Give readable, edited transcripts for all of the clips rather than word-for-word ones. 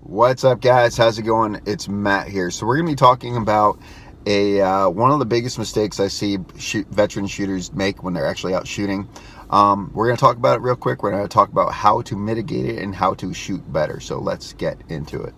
What's up, guys? How's it going? It's Matt here. So we're going to be talking about one of the biggest mistakes I see veteran shooters make when they're actually out shooting. We're going to talk about it real quick. We're going to talk about how to mitigate it and how to shoot better. So let's get into it.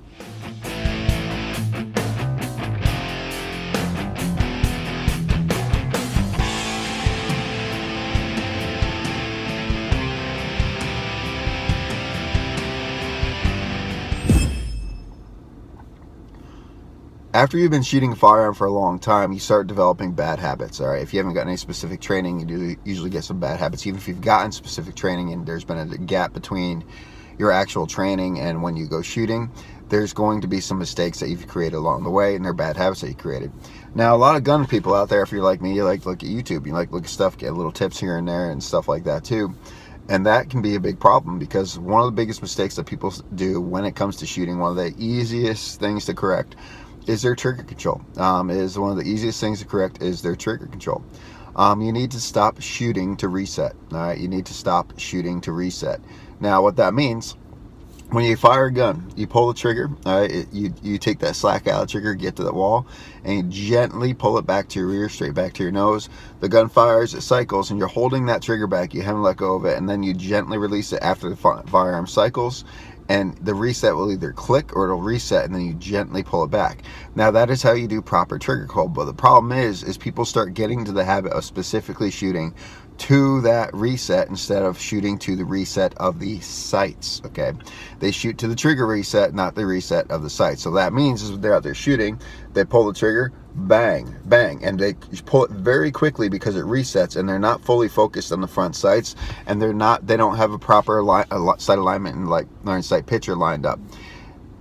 After you've been shooting a firearm for a long time, you start developing bad habits. All right, if you haven't gotten any specific training, you do usually get some bad habits. Even if you've gotten specific training and there's been a gap between your actual training and when you go shooting, there's going to be some mistakes that you've created along the way, and they're bad habits that you created. Now, a lot of gun people out there, if you're like me, you like to look at YouTube, you like to look at stuff, get little tips here and there and stuff like that too. And that can be a big problem, because one of the biggest mistakes that people do when it comes to shooting, one of the easiest things to correct is their trigger control. Is one of the easiest things to correct is their trigger control. You need to stop shooting to reset. All right, you need to stop shooting to reset. Now, what that means, when you fire a gun, you pull the trigger. All right, you take that slack out of the trigger, get to the wall, and you gently pull it back to your rear, straight back to your nose. The gun fires, it cycles, and you're holding that trigger back. You haven't let go of it, and then you gently release it after the firearm cycles. And the reset will either click or it'll reset, and then you gently pull it back. Now, that is how you do proper trigger control. But the problem is people start getting to the habit of specifically shooting to that reset instead of shooting to the reset of the sights. Okay, they shoot to the trigger reset, not the reset of the sights. So that means is they're out there shooting, they pull the trigger, bang, bang, and they pull it very quickly because it resets, and they're not fully focused on the front sights, and they don't have a proper sight alignment and like sight picture lined up.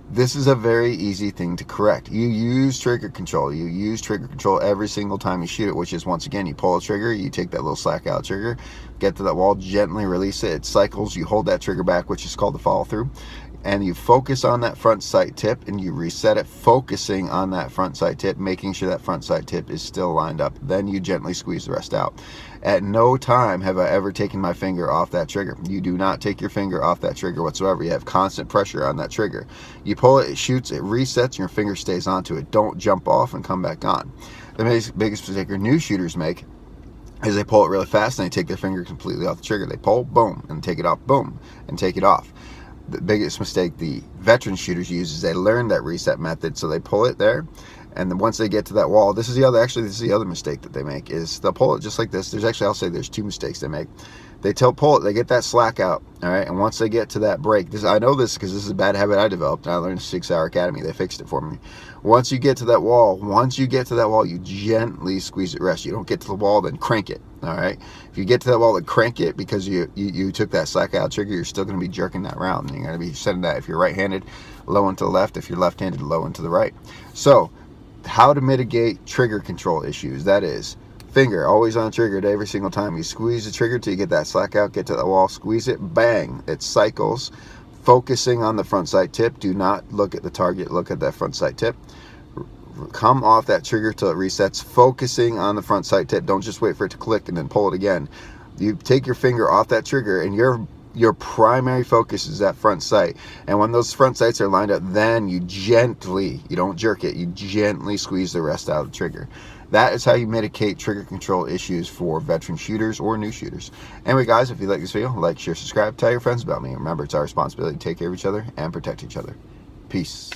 This is a very easy thing to correct. You use trigger control. You use trigger control every single time you shoot it, which is, once again, you pull a trigger, you take that little slack out trigger, get to that wall, gently release it, it cycles, you hold that trigger back, which is called the follow through, and you focus on that front sight tip, and you reset it, focusing on that front sight tip, making sure that front sight tip is still lined up. Then you gently squeeze the rest out. At no time have I ever taken my finger off that trigger. You do not take your finger off that trigger whatsoever. You have constant pressure on that trigger. You pull it, it shoots, it resets, and your finger stays onto it. Don't jump off and come back on. The biggest mistake new shooters make is they pull it really fast and they take their finger completely off the trigger. They pull, boom, and take it off, boom, and take it off. The biggest mistake the veteran shooters use is they learn that reset method, so they pull it there, and then once they get to that wall, this is the other mistake that they make, is they'll pull it just like this. I'll say there's two mistakes they make. They pull it, they get that slack out, all right, and once they get to that break, I know this because this is a bad habit I developed, and I learned 6 Hour Academy. They fixed it for me. Once you get to that wall, you gently squeeze it rest. You don't get to the wall, then crank it, all right? If you get to that wall, then crank it, because you took that slack out trigger, you're still going to be jerking that round, and you're going to be setting that, if you're right-handed, low and to the left, if you're left-handed, low and to the right. So, how to mitigate trigger control issues, that is, finger always on trigger every single time you squeeze the trigger till you get that slack out, get to the wall, squeeze it, bang, it cycles, focusing on the front sight tip. Do not look at the target, look at that front sight tip. Come off that trigger till it resets, focusing on the front sight tip. Don't just wait for it to click and then pull it again. You take your finger off that trigger, and your primary focus is that front sight. And when those front sights are lined up, then you don't jerk it, you gently squeeze the rest out of the trigger. That is how you mitigate trigger control issues for veteran shooters or new shooters. Anyway, guys, if you like this video, like, share, subscribe, tell your friends about me. Remember, it's our responsibility to take care of each other and protect each other. Peace.